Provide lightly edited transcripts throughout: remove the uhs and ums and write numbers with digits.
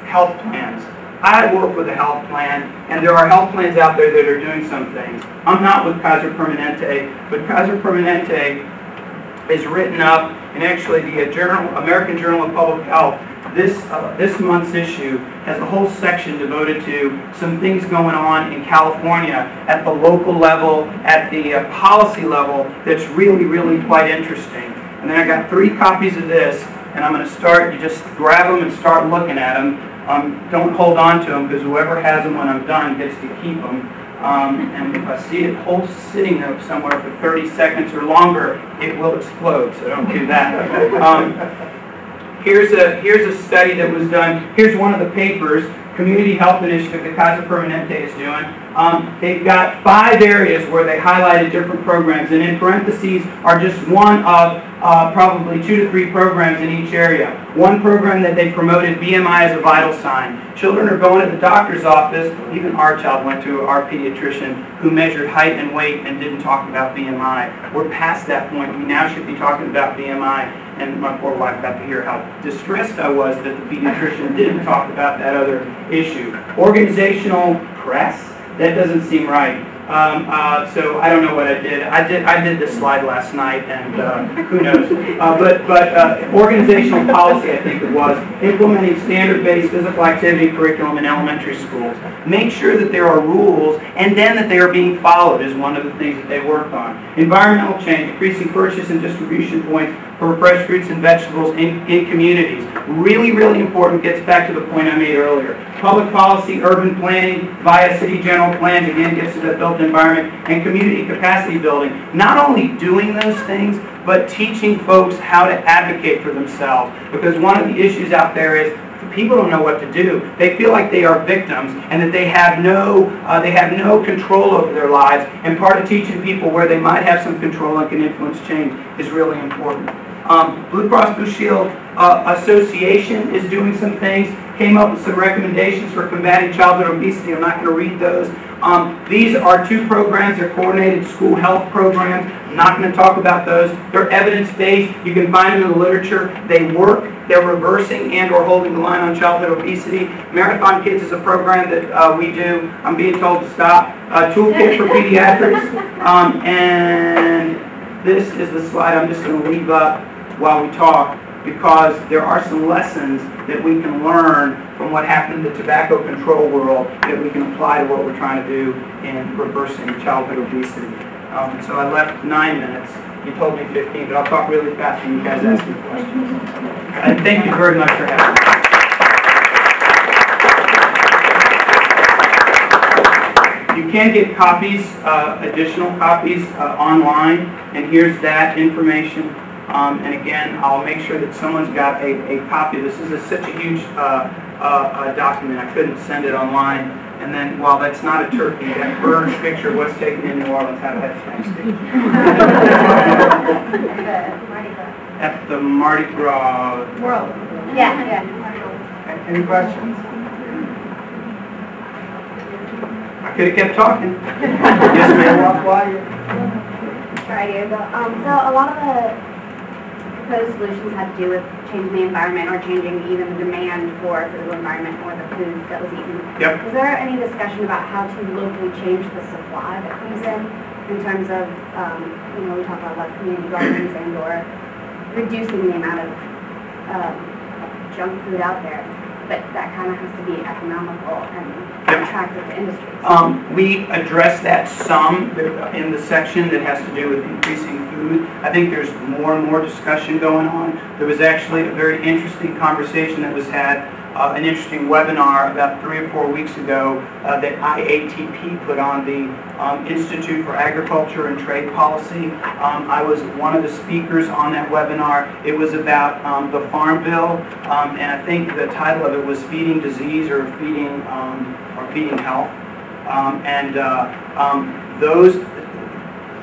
health plans. I work with a health plan, and there are health plans out there that are doing some things. I'm not with Kaiser Permanente, but Kaiser Permanente is written up, and actually the American Journal of Public Health, this month's issue has a whole section devoted to some things going on in California at the local level, at the policy level, that's really, really quite interesting. And then I got 3 copies of this, and I'm going to start, you just grab them and start looking at them. Don't hold on to them, because whoever has them when I'm done gets to keep them. And if I see it whole sitting there somewhere for 30 seconds or longer, it will explode, so don't do that. Here's a study that was done. Here's one of the papers, Community Health Initiative that Kaiser Permanente is doing. They've got 5 areas where they highlighted different programs, and in parentheses are just one of probably 2 to 3 programs in each area. One program that they promoted, BMI as a vital sign. Children are going to the doctor's office. Even our child went to our pediatrician who measured height and weight and didn't talk about BMI. We're past that point. We now should be talking about BMI. And my poor wife got to hear how distressed I was that the pediatrician didn't talk about that other issue. Organizational press, that doesn't seem right. So I don't know what I did. I did this slide last night, and who knows. But organizational policy, I think it was, implementing standard-based physical activity curriculum in elementary schools. Make sure that there are rules, and then that they are being followed is one of the things that they worked on. Environmental change, increasing purchase and distribution points for fresh fruits and vegetables in communities. Really, really important, gets back to the point I made earlier. Public policy, urban planning via city general plans, again gets to the built environment, and community capacity building. Not only doing those things, but teaching folks how to advocate for themselves. Because one of the issues out there is people don't know what to do. They feel like they are victims and that they have no control over their lives. And part of teaching people where they might have some control and can influence change is really important. Blue Cross Blue Shield Association is doing some things, came up with some recommendations for combating childhood obesity. I'm not going to read those. These are 2 programs. They're coordinated school health programs. I'm not going to talk about those. They're evidence-based. You can find them in the literature. They work. They're reversing and or holding the line on childhood obesity. Marathon Kids is a program that we do. I'm being told to stop. Toolkit for pediatrics. And this is the slide I'm just going to leave up while we talk, because there are some lessons that we can learn from what happened in the tobacco control world that we can apply to what we're trying to do in reversing childhood obesity. So I left 9 minutes. You told me 15, but I'll talk really fast when you guys ask me questions. And thank you very much for having me. You can get copies, additional copies online, and here's that information. And again, I'll make sure that someone's got a copy. This is such a huge document, I couldn't send it online. And then, while that's not a turkey, that bird's picture was taken in New Orleans. How that fancy. At the Mardi Gras World. Yeah. Any questions? I could have kept talking. Yes, ma'am. Walk by you. Try to. So a lot of the proposed solutions had to do with changing the environment or changing even the demand for the physical environment or the food that was eaten. Yep. Is there any discussion about how to locally change the supply that comes in terms of, we talk about community gardens and or reducing the amount of junk food out there, but that kind of has to be economical and attractive to industries. We address that some in the section that has to do with increasing food. I think there's more and more discussion going on. There was actually a very interesting conversation that was had, an interesting webinar about 3 or 4 weeks ago that IATP put on, the Institute for Agriculture and Trade Policy. I was one of the speakers on that webinar. It was about the Farm Bill, and I think the title of it was Feeding Disease or Feeding Health.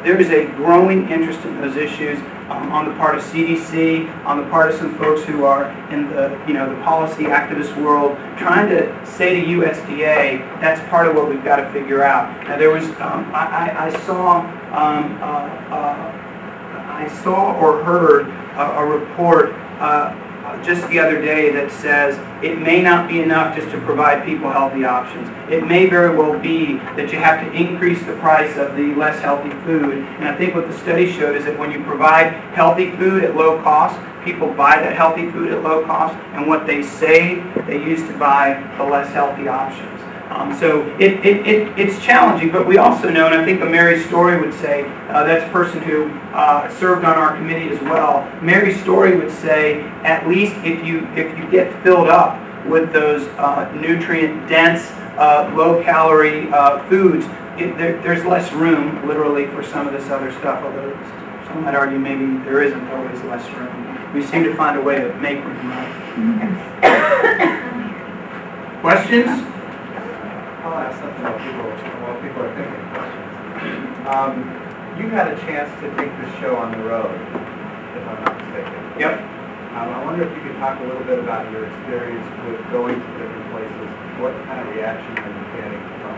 There is a growing interest in those issues on the part of CDC, on the part of some folks who are in the policy activist world, trying to say to USDA, that's part of what we've got to figure out. Now there was, I saw or heard a report just the other day that says it may not be enough just to provide people healthy options. It may very well be that you have to increase the price of the less healthy food. And I think what the study showed is that when you provide healthy food at low cost, people buy that healthy food at low cost, and what they save, they use to buy the less healthy options. So it's challenging, but we also know, and I think Mary Story would say, that's a person who served on our committee as well. Mary Story would say, at least if you get filled up with those nutrient-dense, low-calorie foods, there's less room, literally, for some of this other stuff, although some might argue maybe there isn't always less room. We seem to find a way to make room, right? Questions? I'll ask something while people are thinking questions. You had a chance to take this show on the road, if I'm not mistaken. Yep. I wonder if you could talk a little bit about your experience with going to different places. What kind of reaction are you getting from?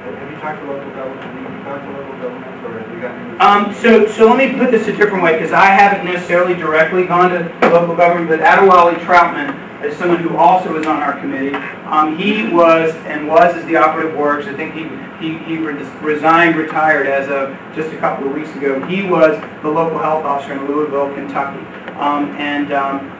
Have you talked to local governments? Have you talked to local governments, or have you gotten? So let me put this a different way, because I haven't necessarily directly gone to local government, but Adewale Troutman, as someone who also was on our committee, he was as the operative works. I think he resigned, retired as of just a couple of weeks ago. He was the local health officer in Louisville, Kentucky,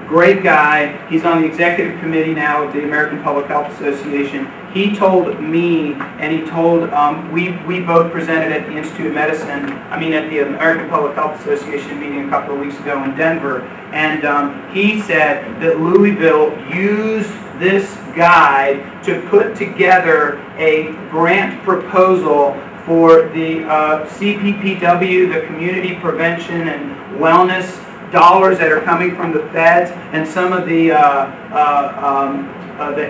great guy. He's on the executive committee now of the American Public Health Association. He told me, and he told, we both presented at the Institute of Medicine, at the American Public Health Association meeting a couple of weeks ago in Denver, and he said that Louisville used this guide to put together a grant proposal for the CPPW, the Community Prevention and Wellness dollars that are coming from the feds, and some of the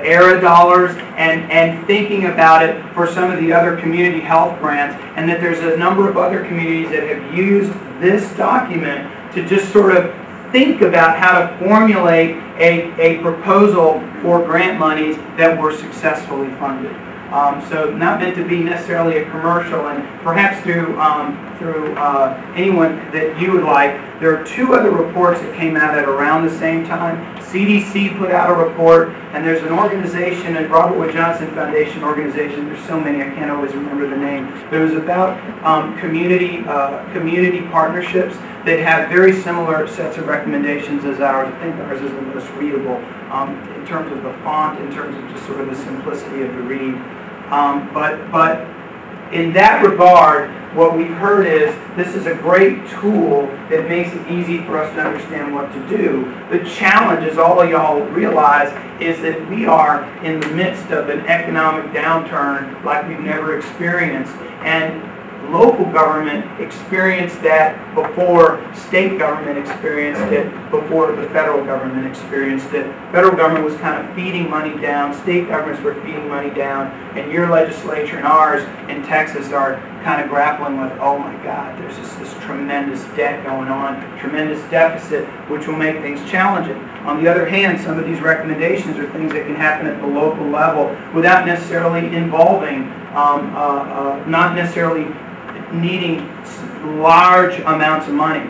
ERA dollars, and thinking about it for some of the other community health grants, and that there's a number of other communities that have used this document to just sort of think about how to formulate a proposal for grant monies that were successfully funded. So not meant to be necessarily a commercial, and perhaps through anyone that you would like. There are two other reports that came out at around the same time. CDC put out a report, and there's an organization, a Robert Wood Johnson Foundation organization. There's so many I can't always remember the name. But it was about community partnerships that have very similar sets of recommendations as ours. I think ours is the most readable in terms of the font, in terms of just sort of the simplicity of the read. But in that regard, what we've heard is this is a great tool that makes it easy for us to understand what to do. The challenge, as all of y'all realize, is that we are in the midst of an economic downturn like we've never experienced. And local government experienced that before state government experienced it, before the federal government experienced it. Federal government was kind of feeding money down, state governments were feeding money down, and your legislature and ours in Texas are kind of grappling with, oh my God, there's just this tremendous debt going on, tremendous deficit, which will make things challenging. On the other hand, some of these recommendations are things that can happen at the local level without necessarily involving, not necessarily needing large amounts of money.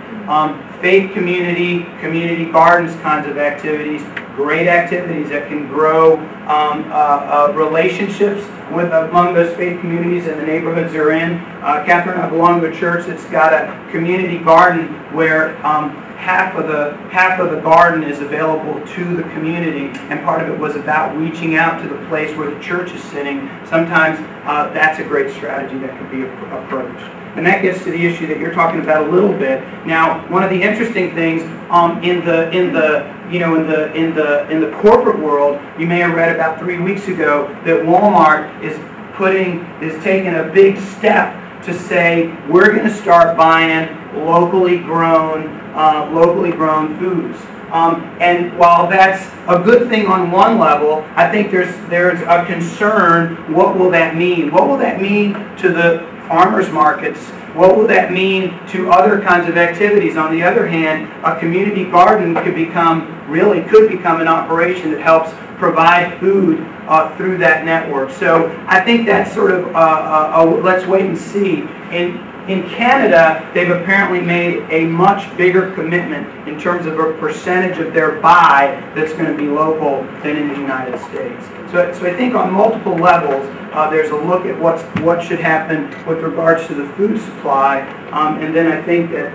Faith community gardens kinds of activities, great activities that can grow relationships among those faith communities and the neighborhoods they're in. Catherine, I belong to a church that's got a community garden where half of the garden is available to the community, and part of it was about reaching out to the place where the church is sitting. Sometimes that's a great strategy that could be approached. And that gets to the issue that you're talking about a little bit. Now, one of the interesting things in the corporate world, you may have read about 3 weeks ago that Walmart is taking a big step to say we're going to start buying locally grown foods. And while that's a good thing on one level, I think there's a concern. What will that mean? What will that mean to the farmers markets? What will that mean to other kinds of activities? On the other hand, a community garden could become an operation that helps provide food through that network. So I think that's sort of let's wait and see. And In Canada, they've apparently made a much bigger commitment in terms of a percentage of their buy that's going to be local than in the United States. So I think on multiple levels, there's a look at what should happen with regards to the food supply, and then I think that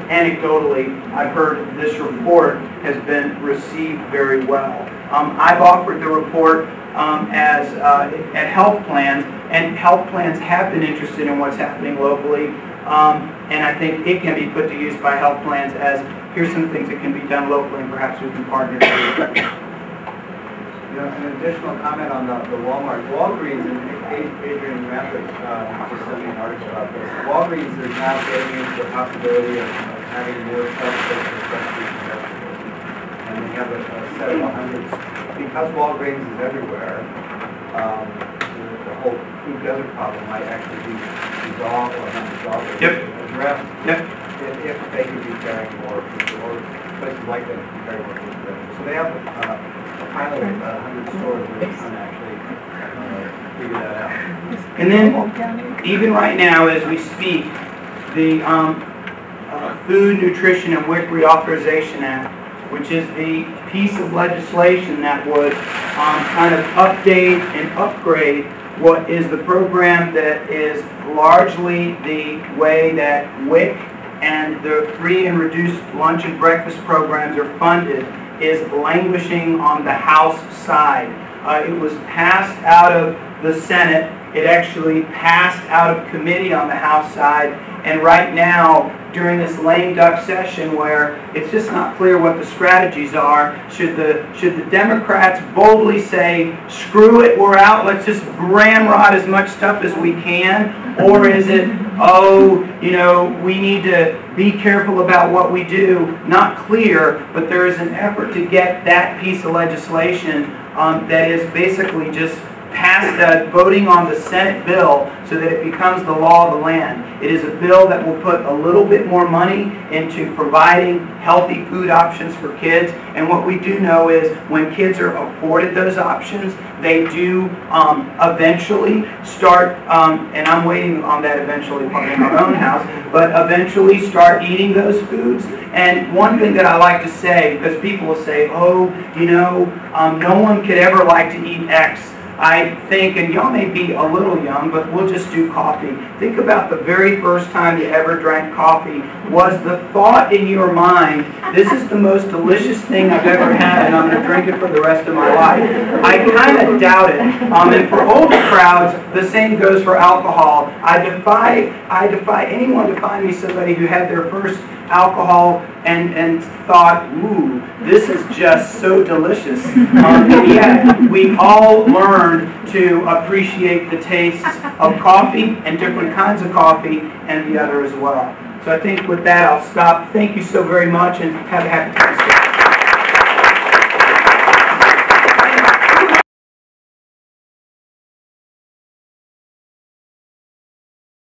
anecdotally, I've heard this report has been received very well. I've offered the report at health plans, and health plans have been interested in what's happening locally, and I think it can be put to use by health plans as here's some things that can be done locally, and perhaps we can partner together. You know, an additional comment on the Walmart. Walgreens, and Adrian Rathwick just sent me an article about this. Walgreens is now getting into the possibility of having more self-service fruit and vegetables. And they have a set of 100. Because Walgreens is everywhere, the whole food desert problem might actually be resolved or not resolved, but addressed if they could be carrying more food, or places like that can carry more food. So they have a pilot of 100 stores where they can actually figure that out. And then, even right now as we speak, the Food, Nutrition, and WIC Reauthorization Act, which is the piece of legislation that would kind of update and upgrade what is the program that is largely the way that WIC and the free and reduced lunch and breakfast programs are funded, is languishing on the House side. It was passed out of the Senate. It actually passed out of committee on the House side. And right now, during this lame duck session where it's just not clear what the strategies are, should the Democrats boldly say, screw it, we're out, let's just ramrod as much stuff as we can? Or is it, oh, you know, we need to be careful about what we do? Not clear, but there is an effort to get that piece of legislation that is basically just passed voting on the Senate bill so that it becomes the law of the land. It is a bill that will put a little bit more money into providing healthy food options for kids. And what we do know is when kids are afforded those options, they do eventually start, and I'm waiting on that eventually part in our own house, but eventually start eating those foods. And one thing that I like to say, because people will say, oh, you know, no one could ever like to eat X. I think, and y'all may be a little young, but we'll just do coffee. Think about the very first time you ever drank coffee. Was the thought in your mind, this is the most delicious thing I've ever had, and I'm going to drink it for the rest of my life? I kind of doubt it. And for older crowds, the same goes for alcohol. I defy anyone to find me somebody who had their first alcohol and thought, ooh, this is just so delicious. And yet, we all learned to appreciate the tastes of coffee and different kinds of coffee and the other as well. So I think with that, I'll stop. Thank you so very much, and have a happy Thanksgiving.